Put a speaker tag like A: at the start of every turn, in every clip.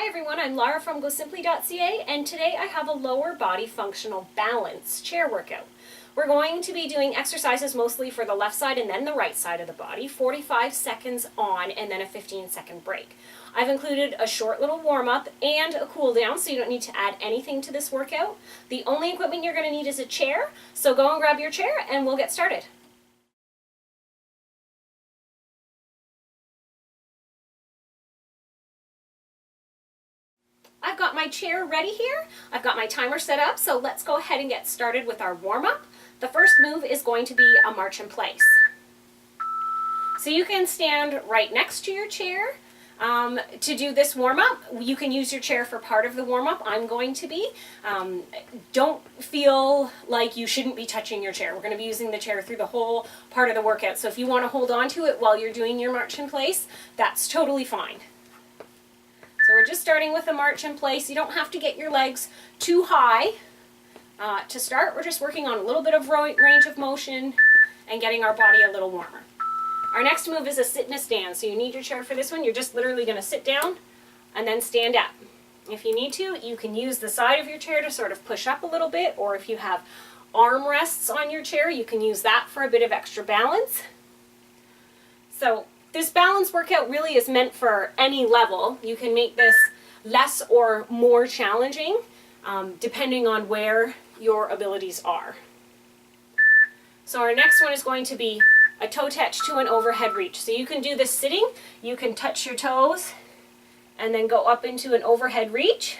A: Hi everyone, I'm Laura from gosimpli.ca, and today I have a lower body functional balance chair workout. We're going to be doing exercises mostly for the left side and then the right side of the body, 45 seconds on and then a 15-second break. I've included a short little warm-up and a cool down, so you don't need to add anything to this workout. The only equipment you're going to need is a chair, so go and grab your chair and we'll get started. I've got my chair ready here. I've got my timer set up, so let's go ahead and get started with our warm-up. The first move is going to be a march in place. So you can stand right next to your chair to do this warm-up. You can use your chair for part of the warm-up. I'm going to be. Don't feel like you shouldn't be touching your chair. We're going to be using the chair through the whole part of the workout. So if you want to hold on to it while you're doing your march in place, that's totally fine. So we're just starting with a march in place. You don't have to get your legs too high to start. We're just working on a little bit of range of motion and getting our body a little warmer. Our next move is a sit and a stand. So you need your chair for this one. You're just literally going to sit down and then stand up. If you need to, you can use the side of your chair to sort of push up a little bit, or if you have arm rests on your chair, you can use that for a bit of extra balance. So this balance workout really is meant for any level. You can make this less or more challenging depending on where your abilities are. So our next one is going to be a toe touch to an overhead reach. So you can do this sitting. You can touch your toes and then go up into an overhead reach.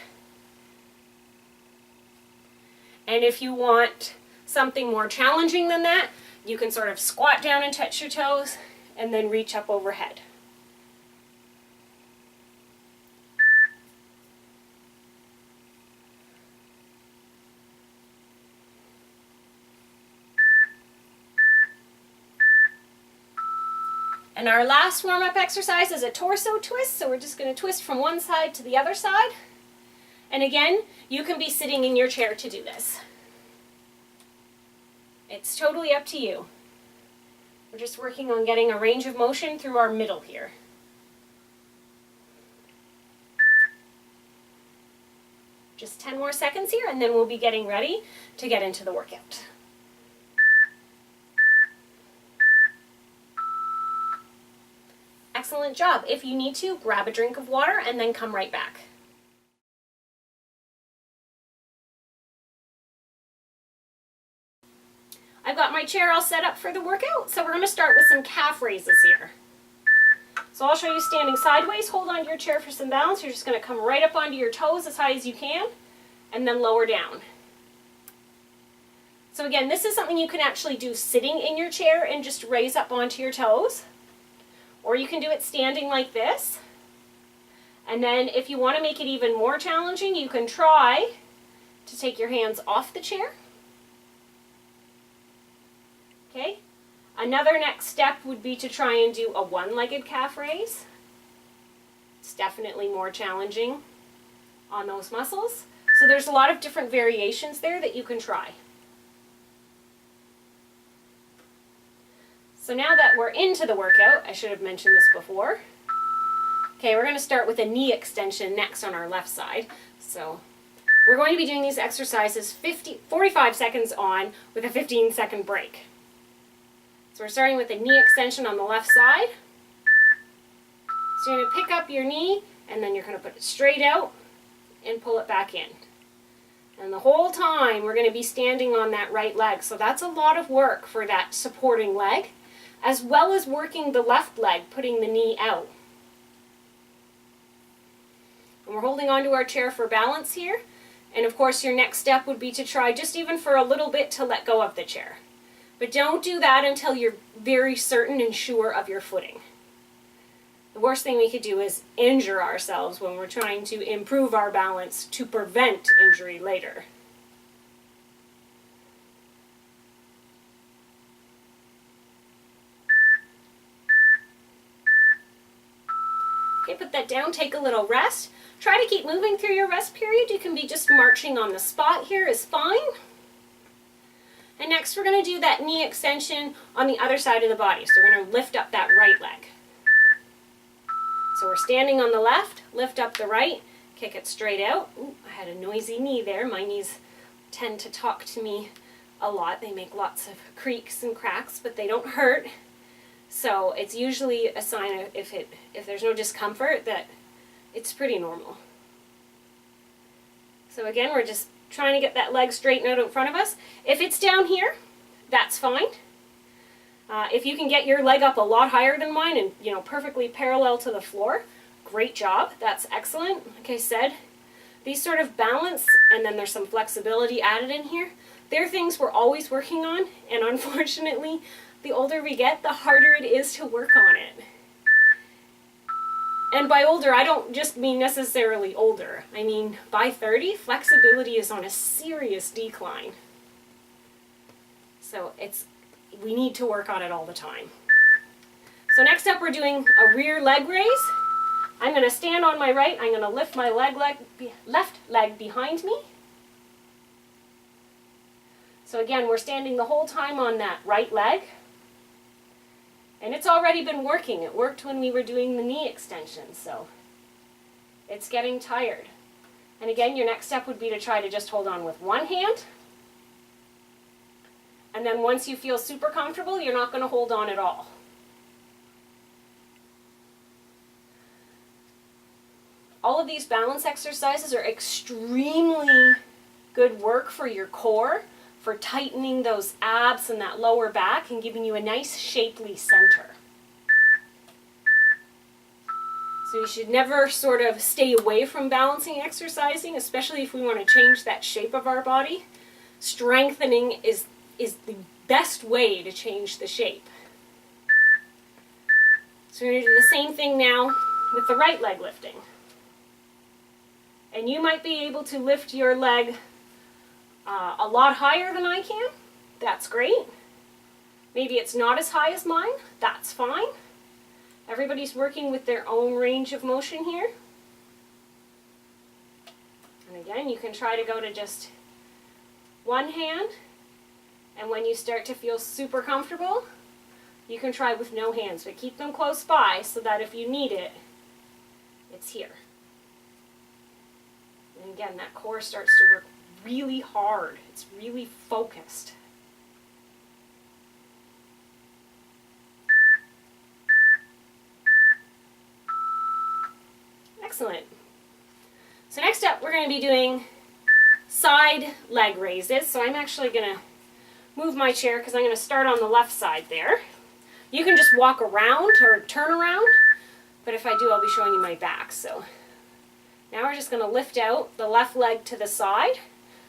A: And if you want something more challenging than that, you can sort of squat down and touch your toes and then reach up overhead. And our last warm-up exercise is a torso twist, so we're just going to twist from one side to the other side. And again, you can be sitting in your chair to do this. It's totally up to you. We're just working on getting a range of motion through our middle here. Just 10 more seconds here, and then we'll be getting ready to get into the workout. Excellent job. If you need to, grab a drink of water and then come right back. I've got my chair all set up for the workout, so we're going to start with some calf raises here. So I'll show you standing sideways. Hold on to your chair for some balance. You're just going to come right up onto your toes as high as you can, and then lower down. So again, this is something you can actually do sitting in your chair and just raise up onto your toes. Or you can do it standing like this. And then if you want to make it even more challenging, you can try to take your hands off the chair. Okay. Another next step would be to try and do a one-legged calf raise. It's definitely more challenging on those muscles. So there's a lot of different variations there that you can try. So now that we're into the workout, I should have mentioned this before. Okay, we're going to start with a knee extension next on our left side. So we're going to be doing these exercises 45 seconds on with a 15-second break. So we're starting with a knee extension on the left side. So you're going to pick up your knee and then you're going to put it straight out and pull it back in. And the whole time we're going to be standing on that right leg. So that's a lot of work for that supporting leg, as well as working the left leg, putting the knee out. And we're holding onto our chair for balance here. And of course your next step would be to try just even for a little bit to let go of the chair. But don't do that until you're very certain and sure of your footing. The worst thing we could do is injure ourselves when we're trying to improve our balance to prevent injury later. Okay, put that down, take a little rest. Try to keep moving through your rest period. You can be just marching on the spot here is fine. And next we're going to do that knee extension on the other side of the body. So we're going to lift up that right leg. So we're standing on the left, lift up the right, Kick it straight out. Ooh, I had a noisy knee there. My knees tend to talk to me a lot. They make lots of creaks and cracks, but they don't hurt. So it's usually a sign of if there's no discomfort that it's pretty normal. So again, we're just trying to get that leg straightened out in front of us. If it's down here, that's fine. If you can get your leg up a lot higher than mine and, you know, perfectly parallel to the floor, great job. That's excellent. Like I said, these sort of balance, and then there's some flexibility added in here. They're things we're always working on, and unfortunately, the older we get, the harder it is to work on it. And by older, I don't just mean necessarily older. I mean, by 30, flexibility is on a serious decline. So we need to work on it all the time. So next up, we're doing a rear leg raise. I'm going to stand on my right. I'm going to lift my left leg behind me. So again, we're standing the whole time on that right leg. And it's already been working. It worked when we were doing the knee extension, so it's getting tired. And again, your next step would be to try to just hold on with one hand. And then once you feel super comfortable, you're not going to hold on at all. All of these balance exercises are extremely good work for your core, for tightening those abs and that lower back and giving you a nice shapely center. So you should never sort of stay away from balancing exercising, especially if we want to change that shape of our body. Strengthening is the best way to change the shape. So we're going to do the same thing now with the right leg lifting. And you might be able to lift your leg a lot higher than I can. That's great. Maybe it's not as high as mine. That's fine. Everybody's working with their own range of motion here. And again, you can try to go to just one hand. And when you start to feel super comfortable, you can try with no hands. But keep them close by so that if you need it, it's here. And again, that core starts to work really hard. It's really focused. Excellent. So next up, we're going to be doing side leg raises. So I'm actually going to move my chair because I'm going to start on the left side there. You can just walk around or turn around, but if I do, I'll be showing you my back. So now we're just going to lift out the left leg to the side.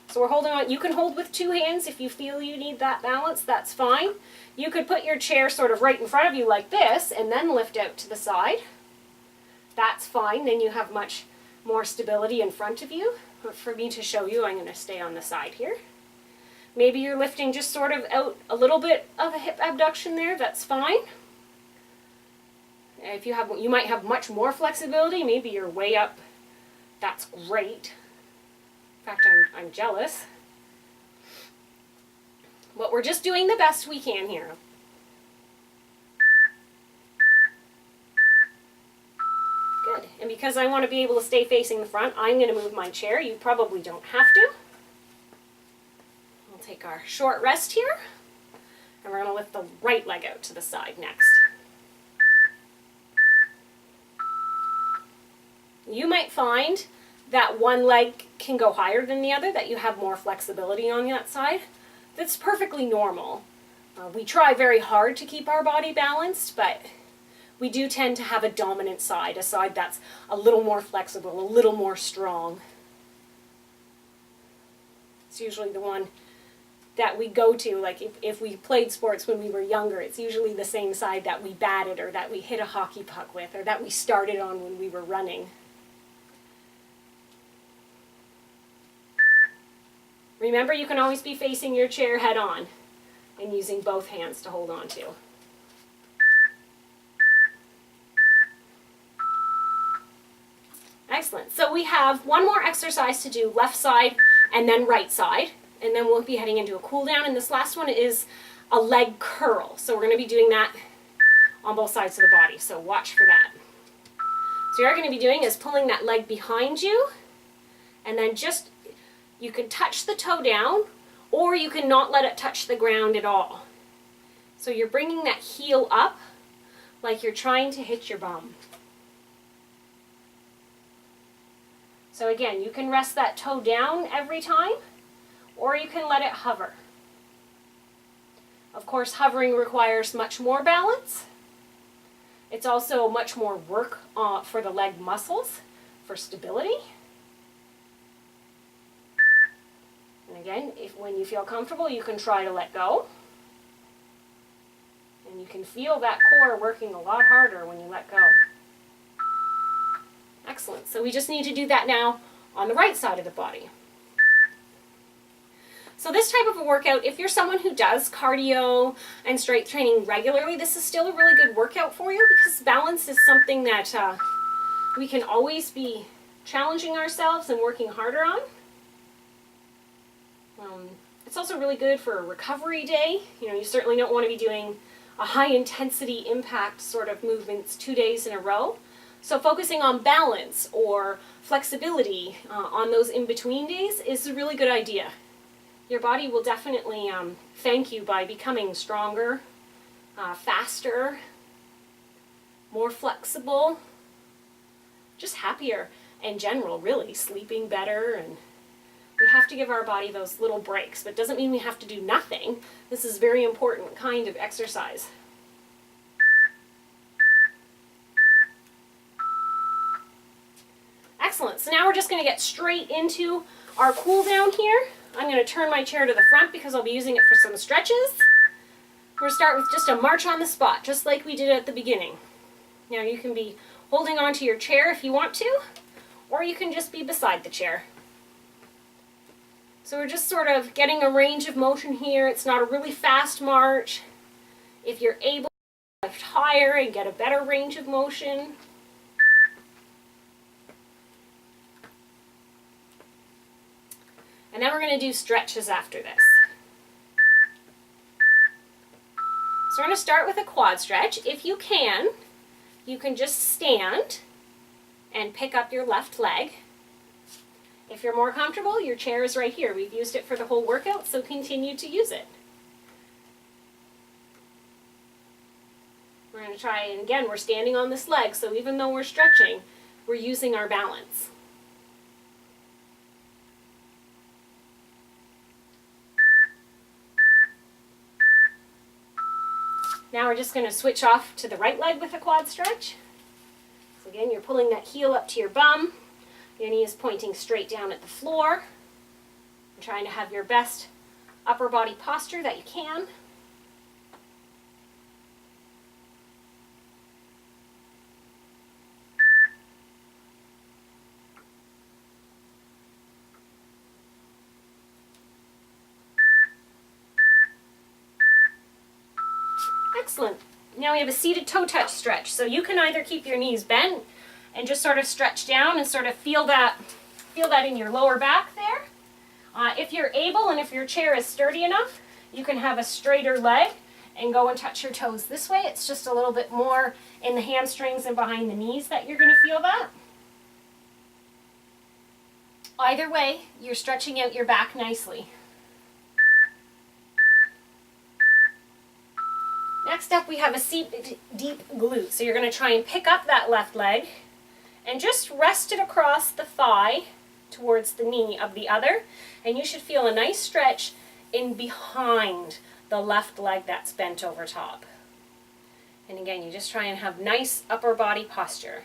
A: So we're holding on. You can hold with two hands if you feel you need that balance. That's fine. You could put your chair sort of right in front of you like this and then lift out to the side. That's fine. Then you have much more stability in front of you. But for me to show you, I'm going to stay on the side here. Maybe you're lifting just sort of out a little bit of a hip abduction there. That's fine. If you might have much more flexibility. Maybe you're way up. That's great. In fact, I'm jealous. But we're just doing the best we can here. Good. And because I want to be able to stay facing the front, I'm going to move my chair. You probably don't have to. We'll take our short rest here. And we're going to lift the right leg out to the side next. You might find that one leg can go higher than the other, that you have more flexibility on that side. That's perfectly normal. We try very hard to keep our body balanced, but we do tend to have a dominant side, a side that's a little more flexible, a little more strong. It's usually the one that we go to, like if we played sports when we were younger, it's usually the same side that we batted or that we hit a hockey puck with or that we started on when we were running. Remember, you can always be facing your chair head on and using both hands to hold on to. Excellent. So we have one more exercise to do, left side and then right side. And then we'll be heading into a cool down. And this last one is a leg curl. So we're going to be doing that on both sides of the body. So watch for that. So you're going to be doing is pulling that leg behind you, and then just, you can touch the toe down, or you can not let it touch the ground at all. So you're bringing that heel up like you're trying to hit your bum. So again, you can rest that toe down every time, or you can let it hover. Of course, hovering requires much more balance. It's also much more work for the leg muscles for stability. And again, when you feel comfortable, you can try to let go. And you can feel that core working a lot harder when you let go. Excellent. So we just need to do that now on the right side of the body. So this type of a workout, if you're someone who does cardio and strength training regularly, this is still a really good workout for you, because balance is something that we can always be challenging ourselves and working harder on. It's also really good for a recovery day. You know, you certainly don't want to be doing a high intensity impact sort of movements 2 days in a row. So focusing on balance or flexibility on those in-between days is a really good idea. Your body will definitely thank you by becoming stronger, faster, more flexible, just happier in general, really, sleeping better. And we have to give our body those little breaks, but it doesn't mean we have to do nothing. This is a very important kind of exercise. Excellent. So now we're just going to get straight into our cool down here. I'm going to turn my chair to the front because I'll be using it for some stretches. We're going to start with just a march on the spot, just like we did at the beginning. Now you can be holding onto your chair if you want to, or you can just be beside the chair. So we're just sort of getting a range of motion here. It's not a really fast march. If you're able to lift higher and get a better range of motion. And then we're going to do stretches after this. So we're going to start with a quad stretch. If you can just stand and pick up your left leg. If you're more comfortable, your chair is right here. We've used it for the whole workout, so continue to use it. We're going to try, and again, we're standing on this leg, so even though we're stretching, we're using our balance. Now we're just going to switch off to the right leg with a quad stretch. So again, you're pulling that heel up to your bum. Your knee is pointing straight down at the floor. You're trying to have your best upper body posture that you can. Excellent. Now we have a seated toe touch stretch. So you can either keep your knees bent and just sort of stretch down and sort of feel that in your lower back there. If you're able and if your chair is sturdy enough, you can have a straighter leg and go and touch your toes this way. It's just a little bit more in the hamstrings and behind the knees that you're going to feel that. Either way, you're stretching out your back nicely. Next up, we have a deep glute. So you're going to try and pick up that left leg and just rest it across the thigh towards the knee of the other. And you should feel a nice stretch in behind the left leg that's bent over top. And again, you just try and have nice upper body posture.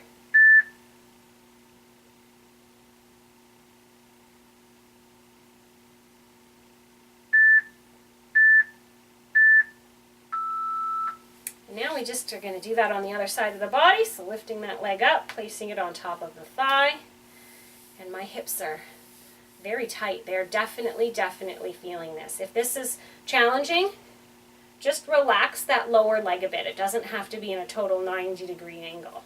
A: Now we just are going to do that on the other side of the body, so lifting that leg up, placing it on top of the thigh, and my hips are very tight. They're definitely feeling this. If this is challenging, just relax that lower leg a bit. It doesn't have to be in a total 90-degree angle.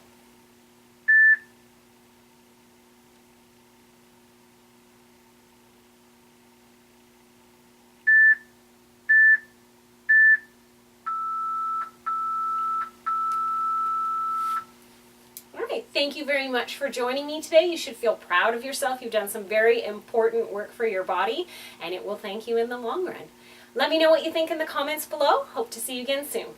A: Thank you very much for joining me today. You should feel proud of yourself. You've done some very important work for your body, and it will thank you in the long run. Let me know what you think in the comments below. Hope to see you again soon.